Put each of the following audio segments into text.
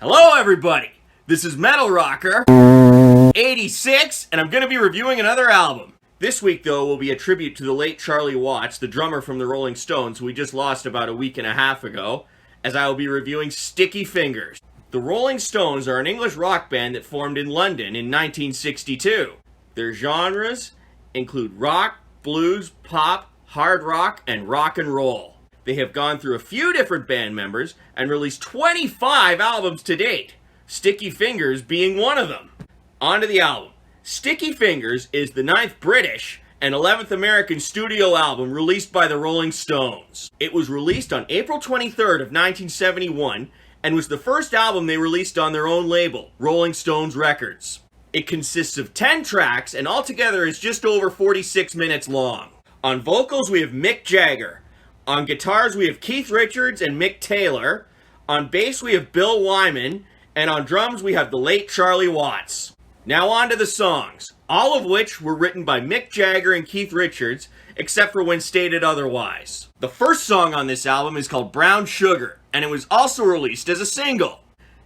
Hello everybody, this is Metal Rocker 86 and I'm going to be reviewing another album. This week though will be a tribute to the late Charlie Watts, the drummer from the Rolling Stones who we just lost about a week and a half ago, as I will be reviewing Sticky Fingers. The Rolling Stones are an English rock band that formed in London in 1962. Their genres include rock, blues, pop, hard rock, and rock and roll. They have gone through a few different band members and released 25 albums to date, Sticky Fingers being one of them. On to the album. Sticky Fingers is the 9th British and 11th American studio album released by the Rolling Stones. It was released on April 23rd of 1971 and was the first album they released on their own label, Rolling Stones Records. It consists of 10 tracks and altogether is just over 46 minutes long. On vocals we have Mick Jagger. On guitars, we have Keith Richards and Mick Taylor. On bass, we have Bill Wyman. And on drums, we have the late Charlie Watts. Now on to the songs, all of which were written by Mick Jagger and Keith Richards, except for when stated otherwise. The first song on this album is called Brown Sugar, and it was also released as a single.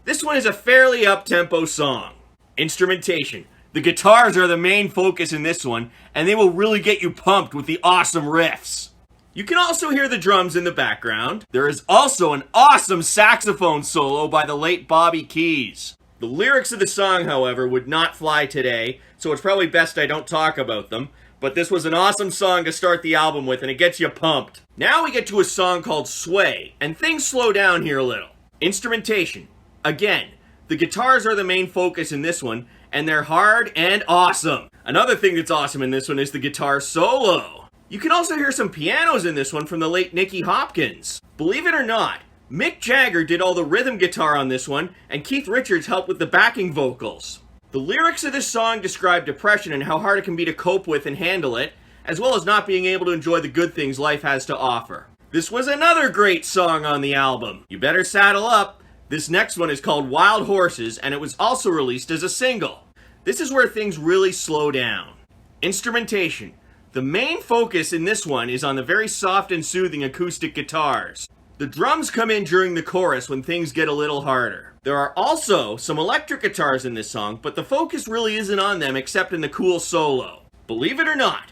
This one is a fairly up-tempo song. Instrumentation. The guitars are the main focus in this one, and they will really get you pumped with the awesome riffs. You can also hear the drums in the background. There is also an awesome saxophone solo by the late Bobby Keys. The lyrics of the song, however, would not fly today, so it's probably best I don't talk about them, but this was an awesome song to start the album with, and it gets you pumped. Now we get to a song called Sway, and things slow down here a little. Instrumentation. Again, the guitars are the main focus in this one, and they're hard and awesome. Another thing that's awesome in this one is the guitar solo. You can also hear some pianos in this one from the late Nicky Hopkins. Believe it or not, Mick Jagger did all the rhythm guitar on this one, and Keith Richards helped with the backing vocals. The lyrics of this song describe depression and how hard it can be to cope with and handle it, as well as not being able to enjoy the good things life has to offer. This was another great song on the album. You better saddle up. This next one is called Wild Horses, and it was also released as a single. This is where things really slow down. Instrumentation. The main focus in this one is on the very soft and soothing acoustic guitars. The drums come in during the chorus when things get a little harder. There are also some electric guitars in this song, but the focus really isn't on them except in the cool solo. Believe it or not,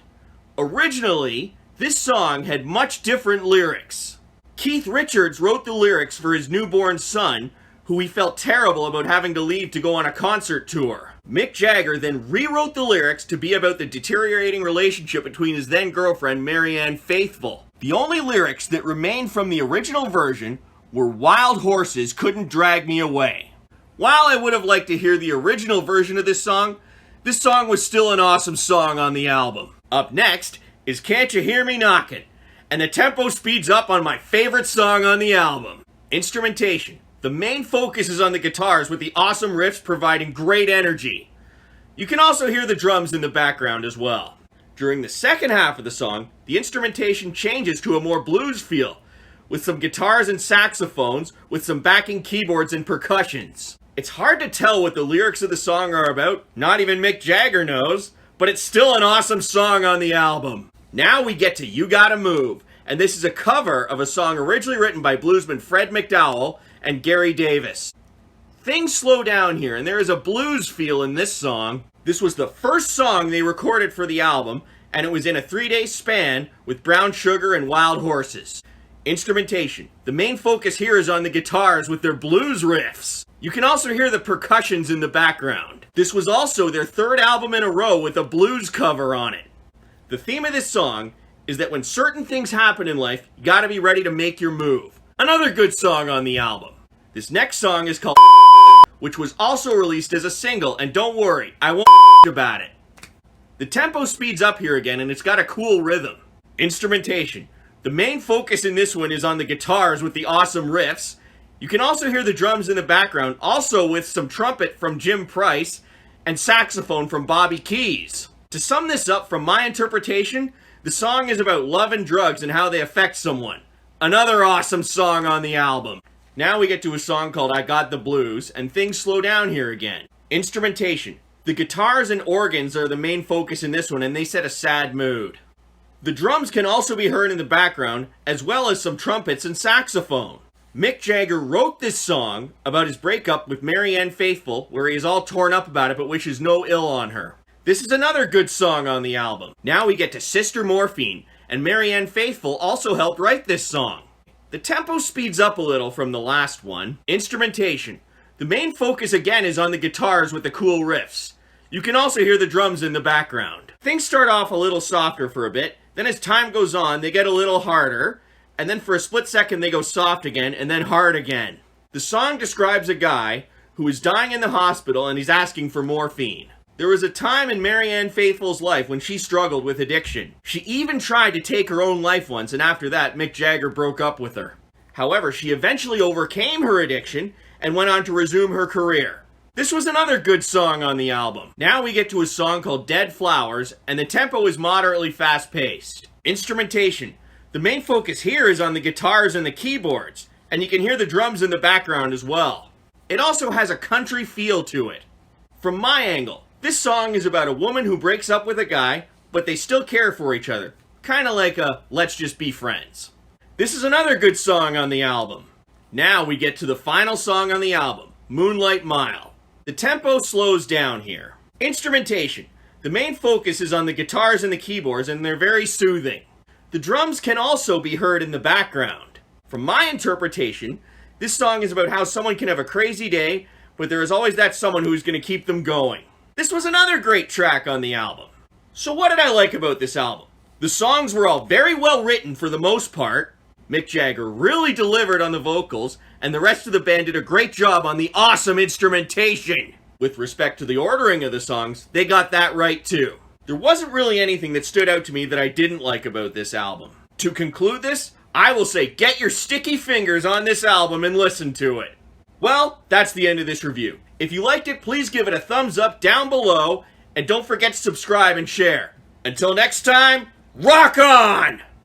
originally, this song had much different lyrics. Keith Richards wrote the lyrics for his newborn son, who he felt terrible about having to leave to go on a concert tour. Mick Jagger then rewrote the lyrics to be about the deteriorating relationship between his then-girlfriend Marianne Faithfull. The only lyrics that remained from the original version were Wild Horses Couldn't Drag Me Away. While I would have liked to hear the original version of this song was still an awesome song on the album. Up next is Can't You Hear Me Knockin', and the tempo speeds up on my favorite song on the album. Instrumentation. The main focus is on the guitars with the awesome riffs providing great energy. You can also hear the drums in the background as well. During the second half of the song, the instrumentation changes to a more blues feel, with some guitars and saxophones, with some backing keyboards and percussions. It's hard to tell what the lyrics of the song are about, not even Mick Jagger knows, but it's still an awesome song on the album. Now we get to You Gotta Move, and this is a cover of a song originally written by bluesman Fred McDowell and Gary Davis. Things slow down here, and there is a blues feel in this song. This was the first song they recorded for the album, and it was in a 3-day span with Brown Sugar and Wild Horses. Instrumentation. The main focus here is on the guitars with their blues riffs. You can also hear the percussions in the background. This was also their third album in a row with a blues cover on it. The theme of this song is that when certain things happen in life, you gotta be ready to make your move. Another good song on the album. This next song is called which was also released as a single, and don't worry, I won't about it. The tempo speeds up here again, and it's got a cool rhythm. Instrumentation. The main focus in this one is on the guitars with the awesome riffs. You can also hear the drums in the background, also with some trumpet from Jim Price and saxophone from Bobby Keys. To sum this up, from my interpretation, the song is about love and drugs and how they affect someone. Another awesome song on the album. Now we get to a song called I Got the Blues, and things slow down here again. Instrumentation. The guitars and organs are the main focus in this one, and they set a sad mood. The drums can also be heard in the background, as well as some trumpets and saxophone. Mick Jagger wrote this song about his breakup with Marianne Faithfull, where he is all torn up about it but wishes no ill on her. This is another good song on the album. Now we get to Sister Morphine, and Marianne Faithfull also helped write this song. The tempo speeds up a little from the last one. Instrumentation. The main focus again is on the guitars with the cool riffs. You can also hear the drums in the background. Things start off a little softer for a bit, then as time goes on they get a little harder, and then for a split second they go soft again and then hard again. The song describes a guy who is dying in the hospital and he's asking for morphine. There was a time in Marianne Faithfull's life when she struggled with addiction. She even tried to take her own life once, and after that Mick Jagger broke up with her. However, she eventually overcame her addiction and went on to resume her career. This was another good song on the album. Now we get to a song called Dead Flowers, and the tempo is moderately fast-paced. Instrumentation. The main focus here is on the guitars and the keyboards, and you can hear the drums in the background as well. It also has a country feel to it. From my angle, this song is about a woman who breaks up with a guy, but they still care for each other. Kinda like a let's just be friends. This is another good song on the album. Now we get to the final song on the album, Moonlight Mile. The tempo slows down here. Instrumentation. The main focus is on the guitars and the keyboards, and they're very soothing. The drums can also be heard in the background. From my interpretation, this song is about how someone can have a crazy day, but there is always that someone who's going to keep them going. This was another great track on the album. So what did I like about this album? The songs were all very well written for the most part. Mick Jagger really delivered on the vocals, and the rest of the band did a great job on the awesome instrumentation. With respect to the ordering of the songs, they got that right too. There wasn't really anything that stood out to me that I didn't like about this album. To conclude this, I will say get your sticky fingers on this album and listen to it. Well, that's the end of this review. If you liked it, please give it a thumbs up down below, and don't forget to subscribe and share. Until next time, rock on!